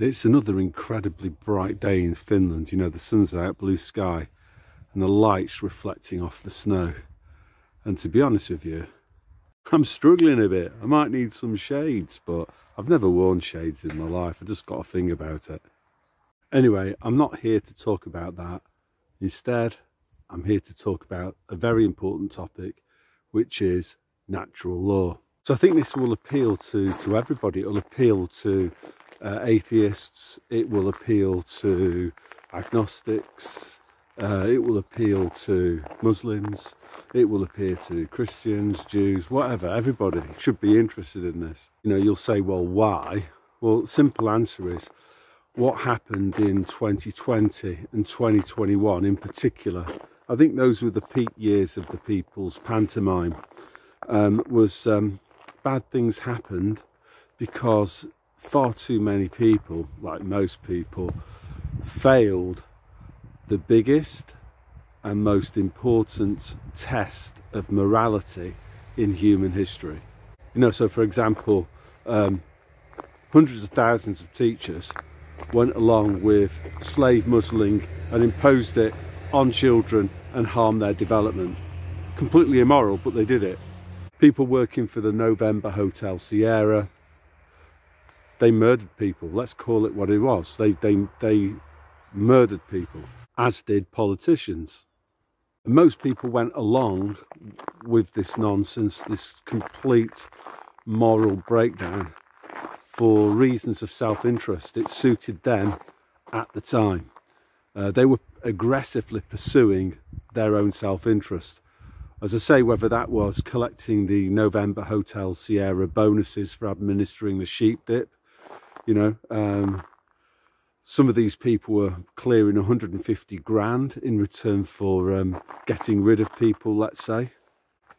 It's another incredibly bright day in Finland. You know, the sun's out, blue sky, and the light's reflecting off the snow. And to be honest with you, I'm struggling a bit. I might need some shades, but I've never worn shades in my life. I just got a thing about it. Anyway, I'm not here to talk about that. Instead, I'm here to talk about a very important topic, which is natural law. So I think this will appeal to everybody. It will appeal to atheists, it will appeal to agnostics, it will appeal to Muslims, it will appeal to Christians, Jews, whatever. Everybody should be interested in this. You know, you'll say, well, why? Well, simple answer is, what happened in 2020 and 2021 in particular, I think those were the peak years of the people's pantomime, bad things happened because far too many people, like most people, failed the biggest and most important test of morality in human history. You know, so for example, hundreds of thousands of teachers went along with slave muzzling and imposed it on children and harmed their development. Completely immoral, but they did it. People working for the November Hotel Sierra, they murdered people. Let's call it what it was. They murdered people, as did politicians. And most people went along with this nonsense, this complete moral breakdown, for reasons of self-interest. It suited them at the time. They were aggressively pursuing their own self-interest. As I say, whether that was collecting the November Hotel Sierra bonuses for administering the sheep dip, you know, some of these people were clearing 150 grand in return for getting rid of people, let's say.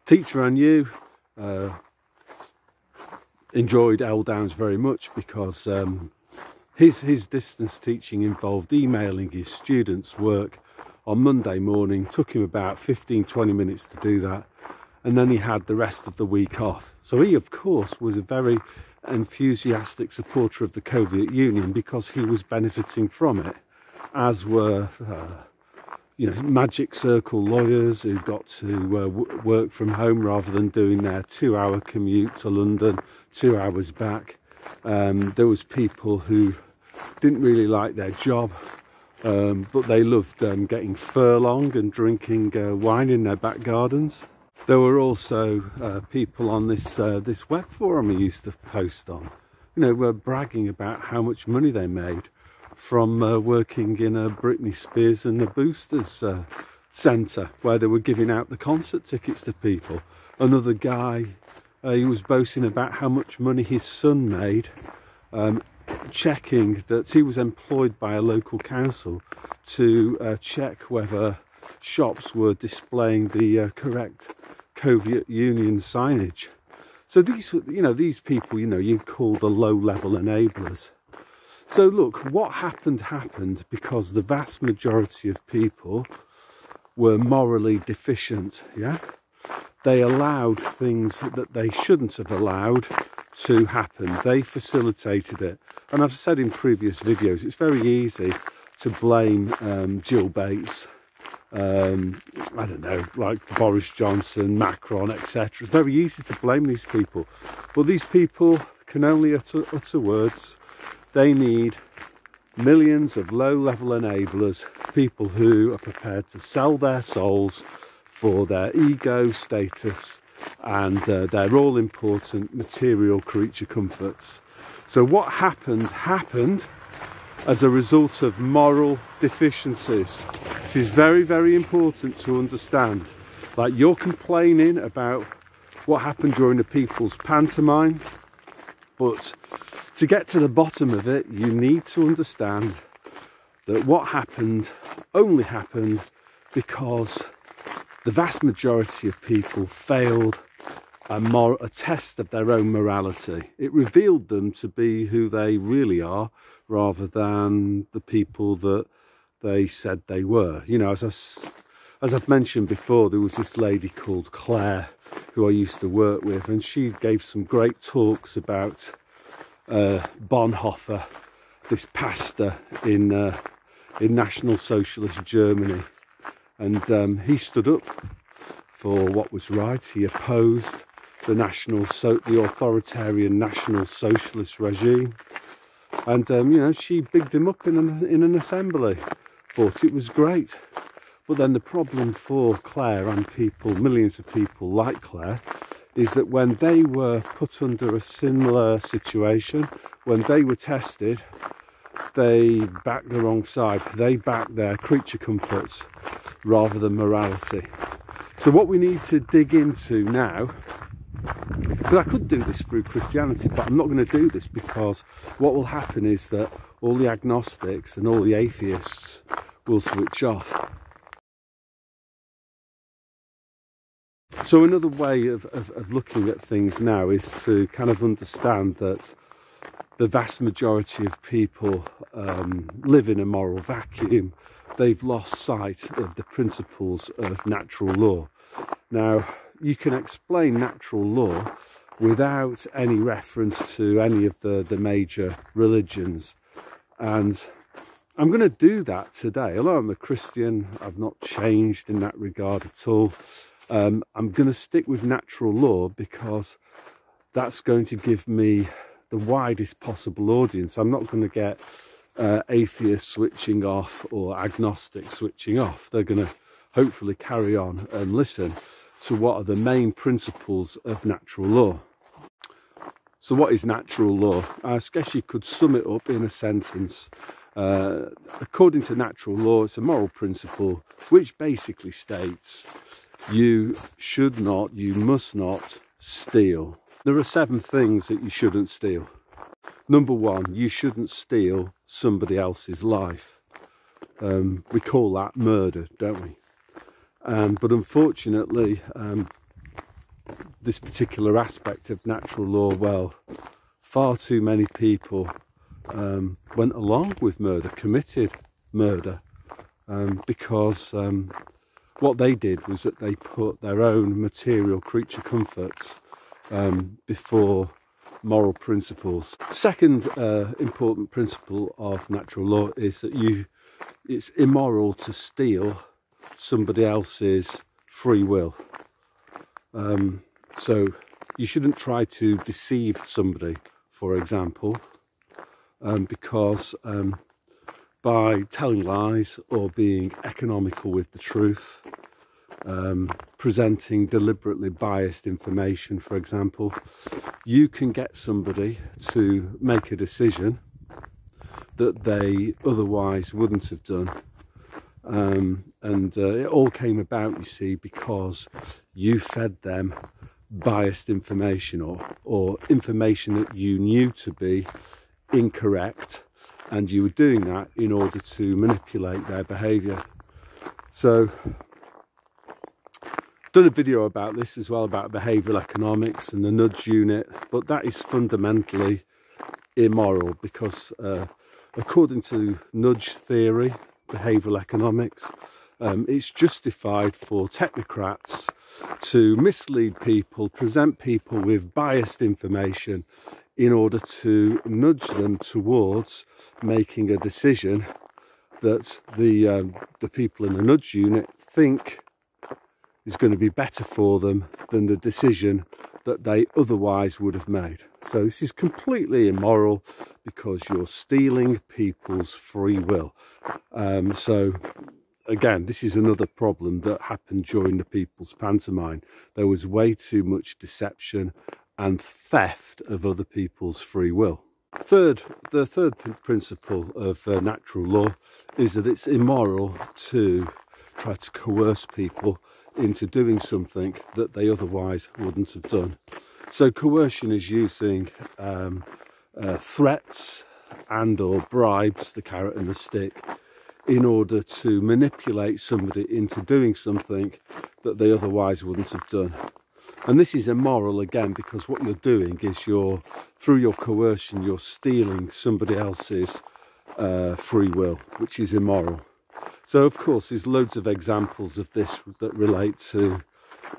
Teacher I knew enjoyed L Downs very much because his distance teaching involved emailing his students' work on Monday morning. Took him about 15-20 minutes to do that, and then he had the rest of the week off. So he, of course, was a very enthusiastic supporter of the Coviet Union because he was benefiting from it, as were you know, magic circle lawyers who got to work from home rather than doing their 2-hour commute to London, 2 hours back. There was people who didn't really like their job, but they loved getting furlong and drinking wine in their back gardens. There were also people on this web forum I used to post on, you know, were bragging about how much money they made from working in a Britney Spears and the Boosters centre, where they were giving out the concert tickets to people. Another guy, he was boasting about how much money his son made, checking that he was employed by a local council to check whether shops were displaying the correct Coviet Union signage. So these, you know, these people, you know, you call the low-level enablers. So look, what happened because the vast majority of people were morally deficient, yeah? They allowed things that they shouldn't have allowed to happen. They facilitated it. And I've said in previous videos, it's very easy to blame Jill Bates, I don't know, like Boris Johnson, Macron, etc. It's very easy to blame these people. But these people can only utter words. They need millions of low-level enablers, people who are prepared to sell their souls for their ego, status, and their all-important material creature comforts. So what happened as a result of moral deficiencies. This is very, very important to understand. Like, you're complaining about what happened during the people's pantomime, but to get to the bottom of it, you need to understand that what happened only happened because the vast majority of people failed a test of their own morality. It revealed them to be who they really are, rather than the people that they said they were. You know, as I've mentioned before, there was this lady called Claire who I used to work with, and she gave some great talks about Bonhoeffer this pastor in National Socialist Germany, and he stood up for what was right. He opposed the authoritarian National Socialist regime, and you know, she bigged him up in an assembly, thought it was great. But then the problem for Claire and millions of people like Claire, is that when they were put under a similar situation, when they were tested, they backed the wrong side. They backed their creature comforts rather than morality. So what we need to dig into now, because I could do this through Christianity, but I'm not going to do this, because what will happen is that all the agnostics and all the atheists will switch off. So another way of looking at things now is to kind of understand that the vast majority of people live in a moral vacuum. They've lost sight of the principles of natural law. Now, you can explain natural law without any reference to any of the major religions. And I'm going to do that today. Although I'm a Christian, I've not changed in that regard at all. I'm going to stick with natural law because that's going to give me the widest possible audience. I'm not going to get atheists switching off or agnostics switching off. They're going to hopefully carry on and listen to what are the main principles of natural law. So what is natural law? I guess you could sum it up in a sentence. According to natural law, it's a moral principle which basically states you should not, you must not steal. There are 7 things that you shouldn't steal. Number 1, you shouldn't steal somebody else's life. We call that murder, don't we? But unfortunately, this particular aspect of natural law, well, far too many people went along with murder, committed murder, because what they did was that they put their own material creature comforts before moral principles. Second important principle of natural law is that it's immoral to steal somebody else's free will. So you shouldn't try to deceive somebody, for example, because by telling lies or being economical with the truth, presenting deliberately biased information, for example, you can get somebody to make a decision that they otherwise wouldn't have done. It all came about, you see, because you fed them biased information or information that you knew to be incorrect, and you were doing that in order to manipulate their behaviour. So I've done a video about this as well, about behavioural economics and the nudge unit, but that is fundamentally immoral because according to nudge theory, behavioural economics, it's justified for technocrats to mislead people, present people with biased information in order to nudge them towards making a decision that the people in the nudge unit think is going to be better for them than the decision that they otherwise would have made. So this is completely immoral because you're stealing people's free will. So again, this is another problem that happened during the People's Pantomime. There was way too much deception and theft of other people's free will. The third principle of natural law is that it's immoral to try to coerce people into doing something that they otherwise wouldn't have done. So coercion is using threats and or bribes, the carrot and the stick, in order to manipulate somebody into doing something that they otherwise wouldn't have done. And this is immoral again because what you're doing is through your coercion, you're stealing somebody else's free will, which is immoral. So of course there's loads of examples of this that relate to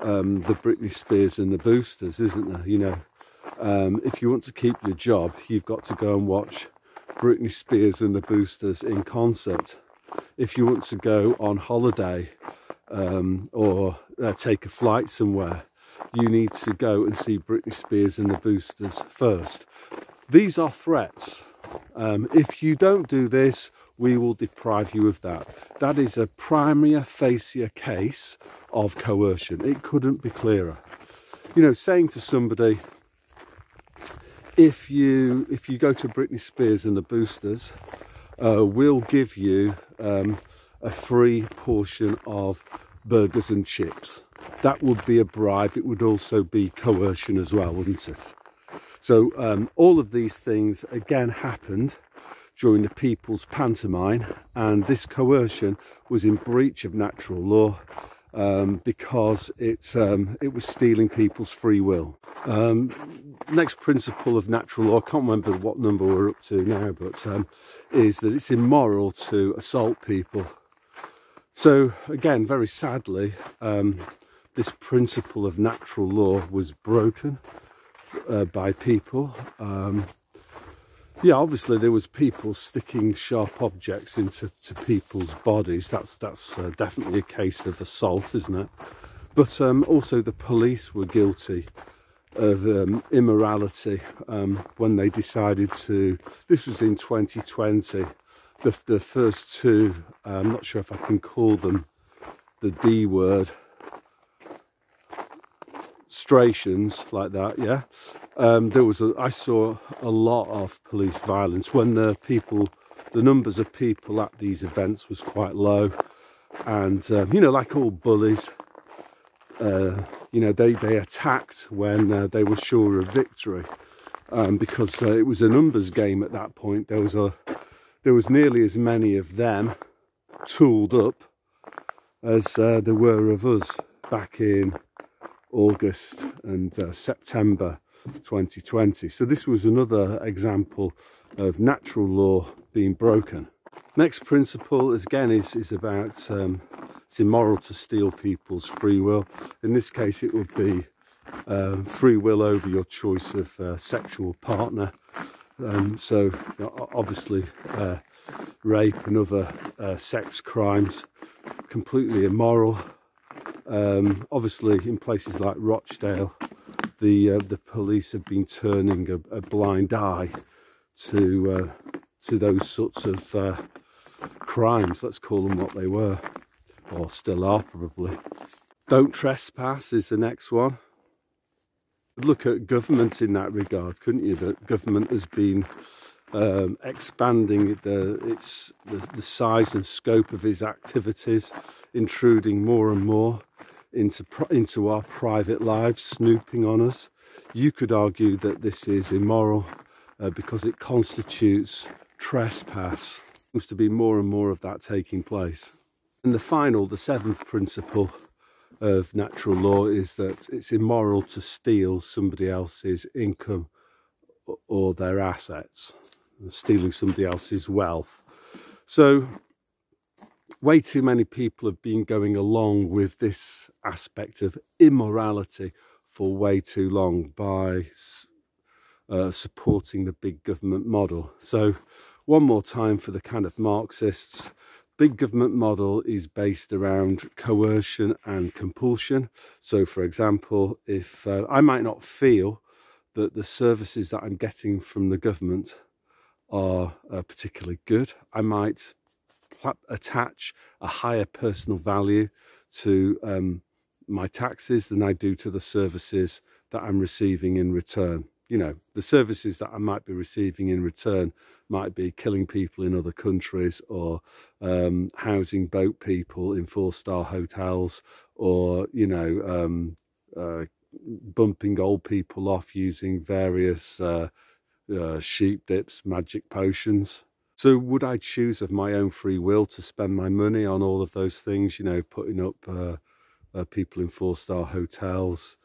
the Britney Spears and the Boosters, isn't there? You know, if you want to keep your job, you've got to go and watch Britney Spears and the Boosters in concert. If you want to go on holiday or take a flight somewhere, you need to go and see Britney Spears and the Boosters first. These are threats. If you don't do this, we will deprive you of that. That is a prima facie case of coercion. It couldn't be clearer. You know, saying to somebody, if you go to Britney Spears and the Boosters, we'll give you a free portion of burgers and chips. That would be a bribe. It would also be coercion as well, wouldn't it? So all of these things again happened during the People's Pantomime, and this coercion was in breach of natural law because it was stealing people's free will. Next principle of natural law, I can't remember what number we're up to now, but is that it's immoral to assault people. So again, very sadly, this principle of natural law was broken by people. Yeah, obviously there was people sticking sharp objects into people's bodies. That's definitely a case of assault, isn't it? But also the police were guilty of immorality when they decided to. This was in 2020. The first two, I'm not sure if I can call them the D word, strations like that, yeah. I saw a lot of police violence when the numbers of people at these events was quite low, and you know, like all bullies, you know, they attacked when they were sure of victory, because it was a numbers game at that point. There was nearly as many of them tooled up as there were of us back in August and September 2020. So this was another example of natural law being broken. Next principle is about it's immoral to steal people's free will. In this case, it would be free will over your choice of sexual partner. So you know, obviously rape and other sex crimes, completely immoral. Obviously in places like Rochdale, the police have been turning a blind eye to those sorts of crimes. Let's call them what they were, or still are probably. Don't trespass is the next one. Look at government in that regard, couldn't you? That government has been expanding the size and scope of its activities, intruding more and more into our private lives, snooping on us. You could argue that this is immoral because it constitutes trespass. There seems to be more and more of that taking place. And the seventh principle of natural law is that it's immoral to steal somebody else's income or their assets, stealing somebody else's wealth. So way too many people have been going along with this aspect of immorality for way too long by supporting the big government model. So one more time for the kind of Marxists, big government model is based around coercion and compulsion. So for example, if I might not feel that the services that I'm getting from the government are particularly good, I might attach a higher personal value to my taxes than I do to the services that I'm receiving in return. You know, the services that I might be receiving in return might be killing people in other countries, or housing boat people in 4-star hotels, or, you know, bumping old people off using various sheep dips, magic potions. So would I choose of my own free will to spend my money on all of those things, you know, putting up people in 4-star hotels,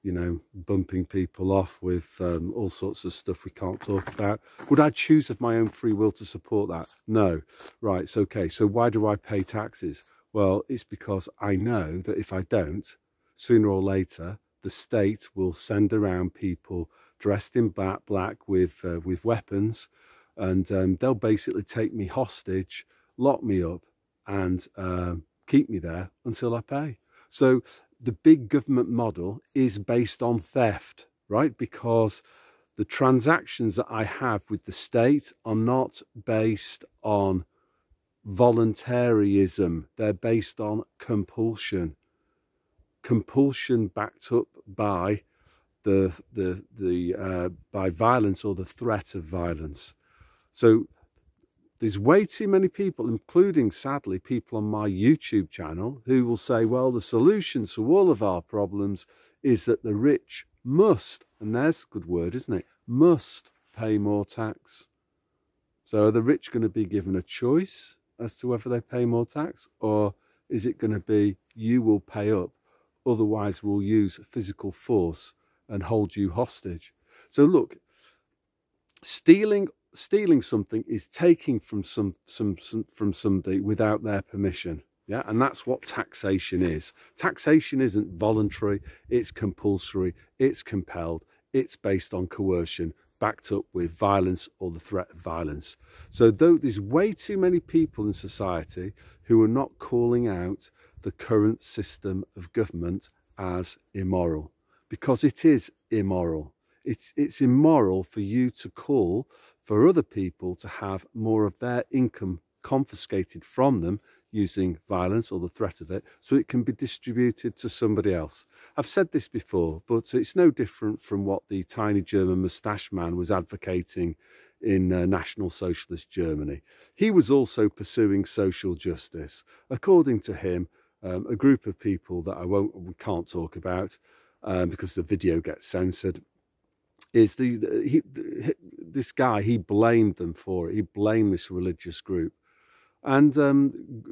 you know, bumping people off with all sorts of stuff we can't talk about? Would I choose of my own free will to support that? No. Right, so, okay, so why do I pay taxes? Well, it's because I know that if I don't, sooner or later, the state will send around people dressed in black with weapons, and they'll basically take me hostage, lock me up, and keep me there until I pay. So the big government model is based on theft, right? Because the transactions that I have with the state are not based on voluntarism. They're based on compulsion. Compulsion backed up by by violence or the threat of violence. So there's way too many people, including, sadly, people on my YouTube channel, who will say, well, the solution to all of our problems is that the rich must, and there's a good word, isn't it, must pay more tax. So are the rich going to be given a choice as to whether they pay more tax, or is it going to be you will pay up, otherwise we'll use physical force and hold you hostage? So look, stealing something is taking from from somebody without their permission. Yeah, and that's what taxation is. Taxation isn't voluntary, it's compulsory, it's compelled, it's based on coercion, backed up with violence or the threat of violence. So though there's way too many people in society who are not calling out the current system of government as immoral, because it is immoral. It's immoral for you to call for other people to have more of their income confiscated from them using violence or the threat of it, so it can be distributed to somebody else. I've said this before, but it's no different from what the tiny German moustache man was advocating in National Socialist Germany. He was also pursuing social justice. According to him, a group of people that we can't talk about because the video gets censored, is this guy, he blamed them for it. He blamed this religious group. And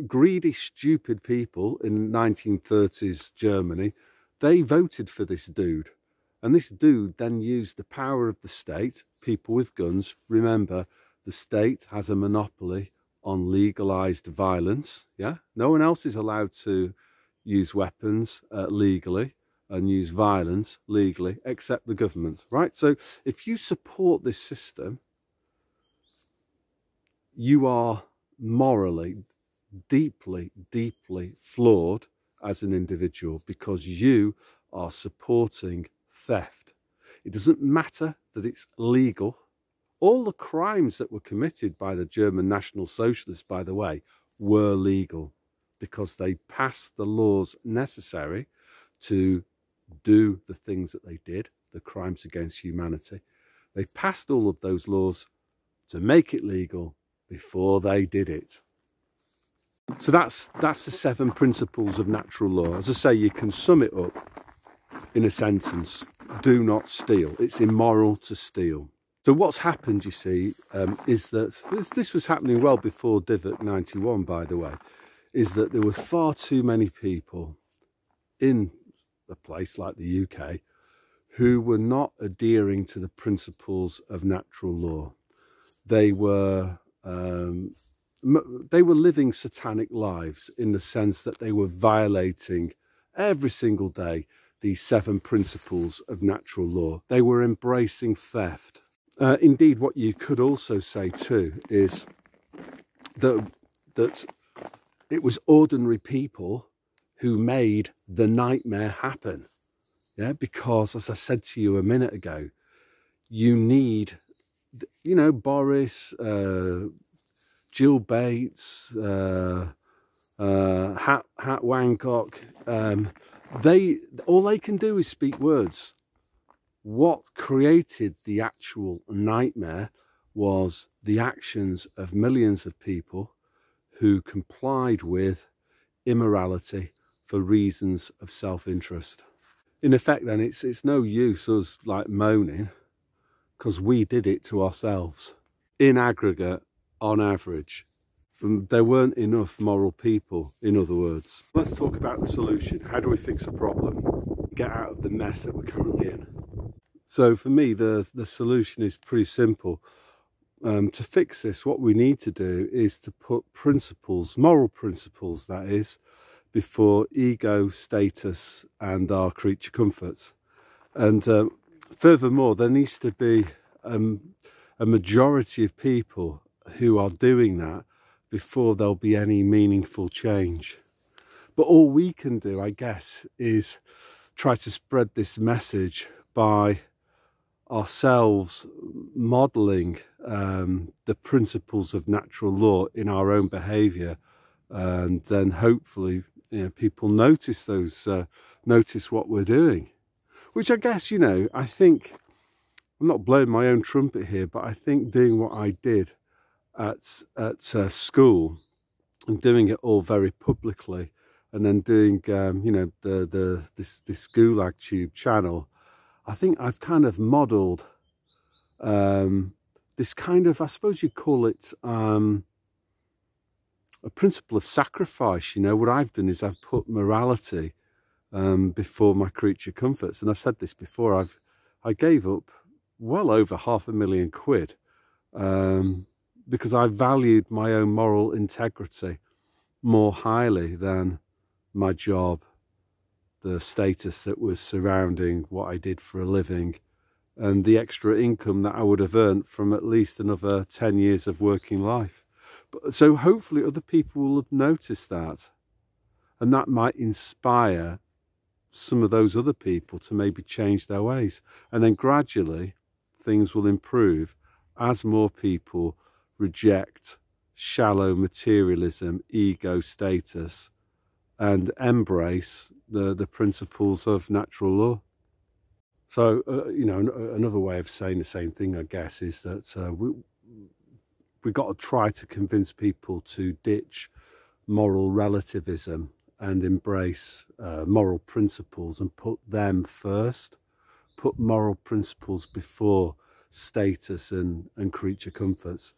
greedy, stupid people in 1930s Germany, they voted for this dude. And this dude then used the power of the state, people with guns. Remember, the state has a monopoly on legalized violence. Yeah, no one else is allowed to use weapons legally and use violence legally except the government, right? So if you support this system, you are morally deeply, deeply flawed as an individual, because you are supporting theft. It doesn't matter that it's legal. All the crimes that were committed by the German National Socialists, by the way, were legal, because they passed the laws necessary to do the things that they did, the crimes against humanity. They passed all of those laws to make it legal before they did it. So that's the 7 principles of natural law. As I say, you can sum it up in a sentence: do not steal. It's immoral to steal. So what's happened, you see, is that this was happening well before Divot 91, by the way, is that there was far too many people in a place like the UK who were not adhering to the principles of natural law. They were living satanic lives, in the sense that they were violating every single day these 7 principles of natural law. They were embracing theft. Indeed, what you could also say too is that it was ordinary people who made the nightmare happen. Yeah, because, as I said to you a minute ago, you need, you know, Boris, Jill Bates, Hat Wancock, all they can do is speak words. What created the actual nightmare was the actions of millions of people who complied with immorality for reasons of self-interest. In effect, then, it's no use us like moaning, because we did it to ourselves. In aggregate, on average, there weren't enough moral people, in other words. Let's talk about the solution. How do we fix a problem? Get out of the mess that we're currently in. So for me, the solution is pretty simple. To fix this, what we need to do is to put principles, moral principles that is, before ego, status and our creature comforts. And furthermore, there needs to be a a majority of people who are doing that before there'll be any meaningful change. But all we can do, I guess, is try to spread this message by ourselves modelling the principles of natural law in our own behaviour, and then hopefully, you know, people notice those, notice what we're doing. Which I guess, you know, I think, I'm not blowing my own trumpet here, but I think doing what I did at school and doing it all very publicly, and then doing you know, this Gulag Tube channel, I think I've kind of modelled this kind of, I suppose you'd call it a principle of sacrifice. You know, what I've done is I've put morality before my creature comforts, and I've said this before. I gave up well over £500,000 because I valued my own moral integrity more highly than my job, the status that was surrounding what I did for a living, and the extra income that I would have earned from at least another 10 years of working life. So hopefully other people will have noticed that, and that might inspire some of those other people to maybe change their ways. And then gradually things will improve as more people reject shallow materialism, ego status, and embrace the principles of natural law. So, you know, another way of saying the same thing, I guess, is that we've got to try to convince people to ditch moral relativism and embrace moral principles and put them first. Put moral principles before status and creature comforts.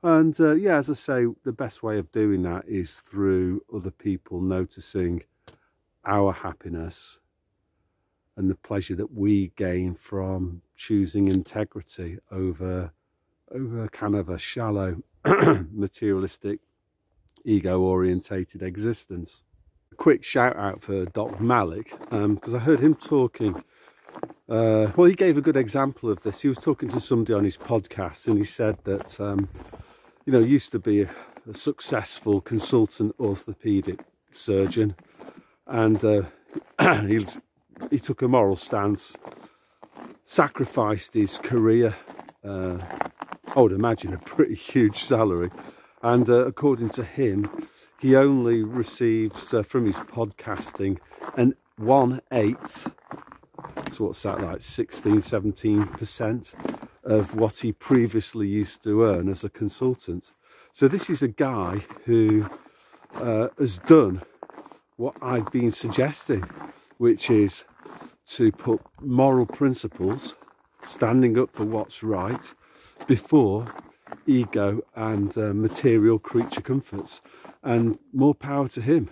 And yeah, as I say, the best way of doing that is through other people noticing our happiness and the pleasure that we gain from choosing integrity over kind of a shallow, materialistic, ego-orientated existence. A quick shout out for Dr. Malik, because I heard him talking. Well, he gave a good example of this. He was talking to somebody on his podcast, and he said that you know, used to be a successful consultant orthopaedic surgeon, and he took a moral stance, sacrificed his career, I would imagine a pretty huge salary, and according to him, he only receives from his podcasting an 1/8, so what's that, like 16-17% of what he previously used to earn as a consultant. So this is a guy who has done what I've been suggesting, which is to put moral principles, standing up for what's right, before ego and material creature comforts. And more power to him.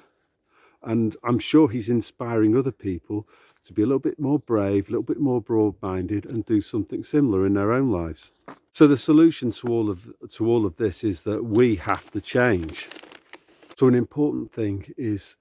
And I'm sure he's inspiring other people to be a little bit more brave, a little bit more broad-minded, and do something similar in their own lives. So the solution to all of this is that we have to change. So an important thing is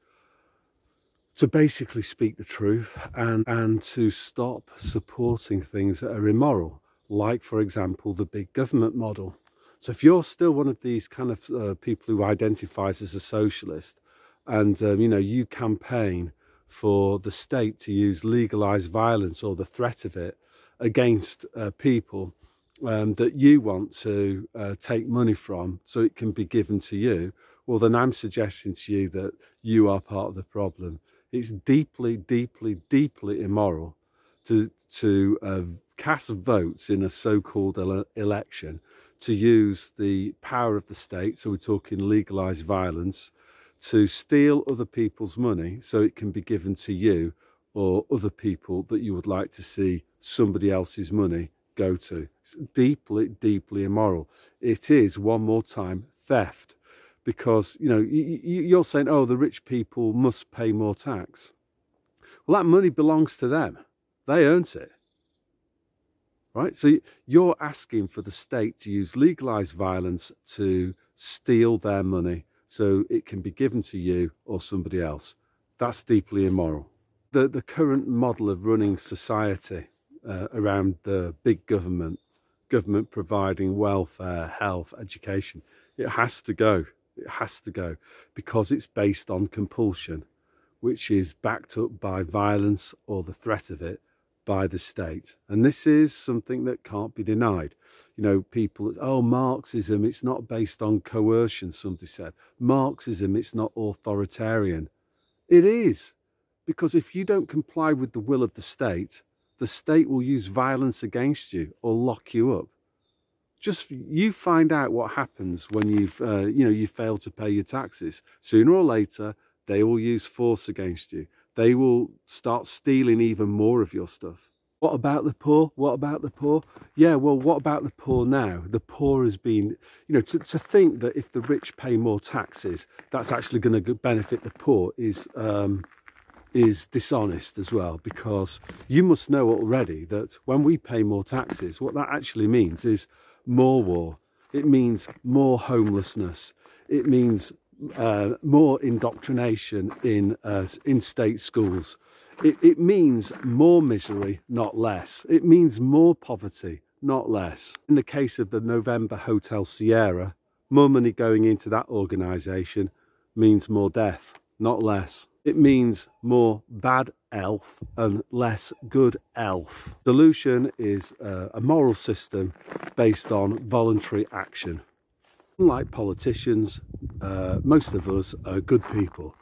to basically speak the truth and to stop supporting things that are immoral, like, for example, the big government model. So if you're still one of these kind of people who identifies as a socialist, and you know, you campaign for the state to use legalised violence or the threat of it against people that you want to take money from so it can be given to you, well, then I'm suggesting to you that you are part of the problem. It's deeply, deeply, deeply immoral to cast votes in a so-called election to use the power of the state, so we're talking legalised violence, to steal other people's money so it can be given to you or other people that you would like to see somebody else's money go to. It's deeply, deeply immoral. It is, one more time, theft. Because, you know, you're saying, oh, the rich people must pay more tax. Well, that money belongs to them. They earned it. Right? So you're asking for the state to use legalised violence to steal their money so it can be given to you or somebody else. That's deeply immoral. The current model of running society around the big government government providing welfare, health, education. It has to go. It has to go, because it's based on compulsion, which is backed up by violence or the threat of it by the state. And this is something that can't be denied. You know, people, oh, Marxism, it's not based on coercion, somebody said. Marxism, it's not authoritarian. It is, because if you don't comply with the will of the state will use violence against you or lock you up. Just you find out what happens when you fail to pay your taxes. Sooner or later, they will use force against you. They will start stealing even more of your stuff. What about the poor? What about the poor? Yeah, well, what about the poor now? The poor has been, you know, to think that if the rich pay more taxes, that's actually going to benefit the poor is dishonest as well, because you must know already that when we pay more taxes, what that actually means is more war. It means more homelessness. It means more indoctrination in state schools. It means more misery, not less. It means more poverty, not less. In the case of the November Hotel Sierra, more money going into that organisation means more death, not less. It means more bad elf and less good elf. Solution is a moral system based on voluntary action. Unlike politicians, most of us are good people,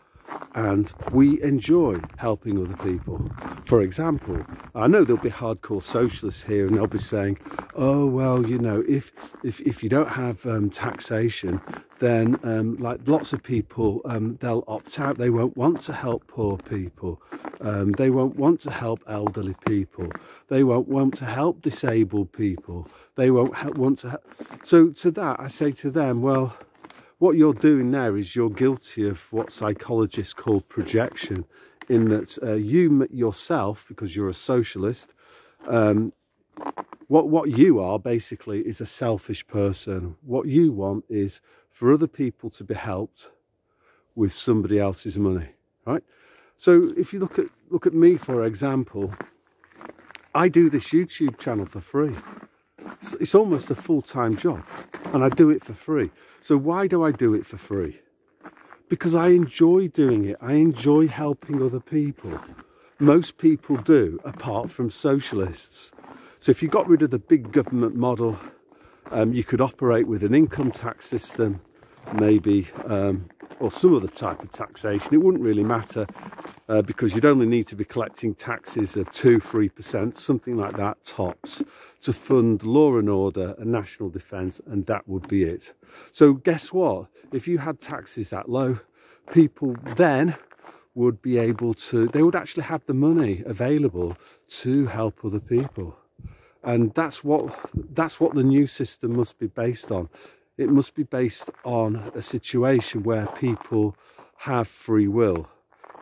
and we enjoy helping other people. For example, I know there'll be hardcore socialists here, and they'll be saying, oh, well, you know, if you don't have taxation, then like lots of people, they'll opt out. They won't want to help poor people. They won't want to help elderly people. They won't want to help disabled people. They won't want to help. So to that, I say to them, well, what you're doing now is you're guilty of what psychologists call projection, in that you yourself, because you're a socialist, what you are basically is a selfish person. What you want is for other people to be helped with somebody else's money, right? So if you look at me, for example, I do this YouTube channel for free. It's almost a full-time job, and I do it for free. So why do I do it for free? Because I enjoy doing it. I enjoy helping other people. Most people do, apart from socialists. So if you got rid of the big government model, you could operate with an income tax system, maybe, or some other type of taxation. It wouldn't really matter, because you'd only need to be collecting taxes of 2–3%, something like that, tops, to fund law and order and national defence, and that would be it. So guess what? If you had taxes that low, people then would be able to, they would actually have the money available to help other people. And that's what the new system must be based on. It must be based on a situation where people have free will.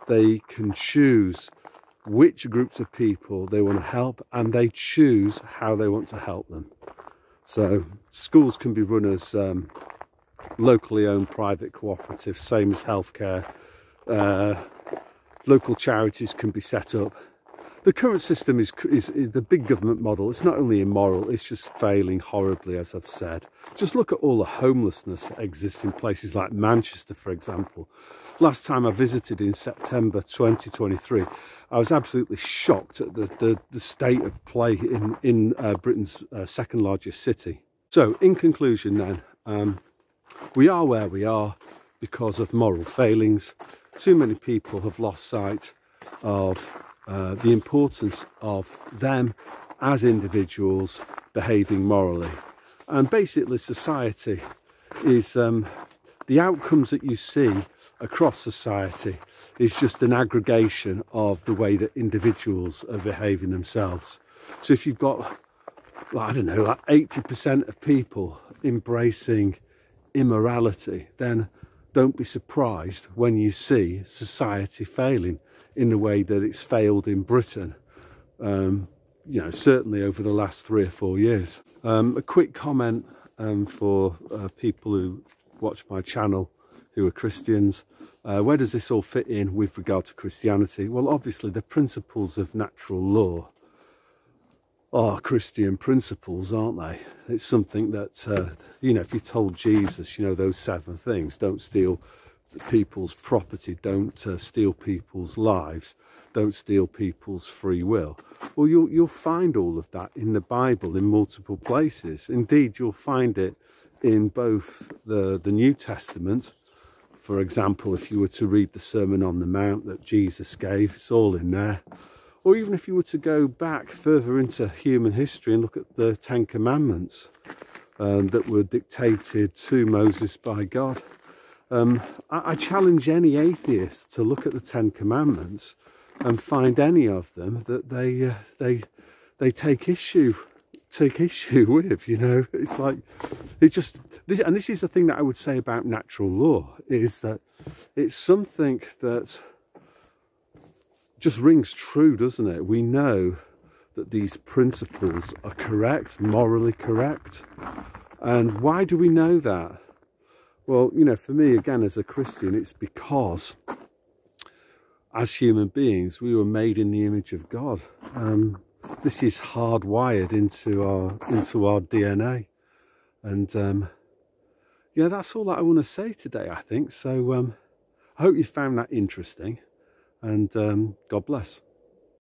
They can choose which groups of people they want to help, and they choose how they want to help them. So schools can be run as locally owned private cooperatives, same as healthcare. Local charities can be set up. The current system is the big government model. It's not only immoral, it's just failing horribly, as I've said. Just look at all the homelessness that exists in places like Manchester, for example. Last time I visited in September 2023, I was absolutely shocked at the state of play in Britain's second largest city. So in conclusion then, we are where we are because of moral failings. Too many people have lost sight of the importance of them as individuals behaving morally. And basically society is, the outcomes that you see across society is just an aggregation of the way that individuals are behaving themselves. So if you've got, I don't know, like 80% of people embracing immorality, then don't be surprised when you see society failing in the way that it's failed in Britain, you know, certainly over the last 3 or 4 years. A quick comment for people who watch my channel who are Christians. Where does this all fit in with regard to Christianity? Well, obviously the principles of natural law are Christian principles, aren't they? It's something that, you know, if you told Jesus, you know, those 7 things: don't steal people's property, don't steal people's lives, don't steal people's free will. Well, you'll find all of that in the Bible in multiple places. Indeed, you'll find it in both the New Testament. For example, if you were to read the Sermon on the Mount that Jesus gave, it's all in there. Or even if you were to go back further into human history and look at the 10 Commandments that were dictated to Moses by God. I challenge any atheist to look at the 10 Commandments and find any of them that they take issue with, you know. It's like, it just, and this is the thing that I would say about natural law, is that it's something that just rings true, doesn't it? We know that these principles are correct, morally correct. And why do we know that? Well, you know, for me, again, as a Christian, it's because as human beings, we were made in the image of God. This is hardwired into our DNA. And yeah, that's all that I want to say today, I think. So I hope you found that interesting, and God bless.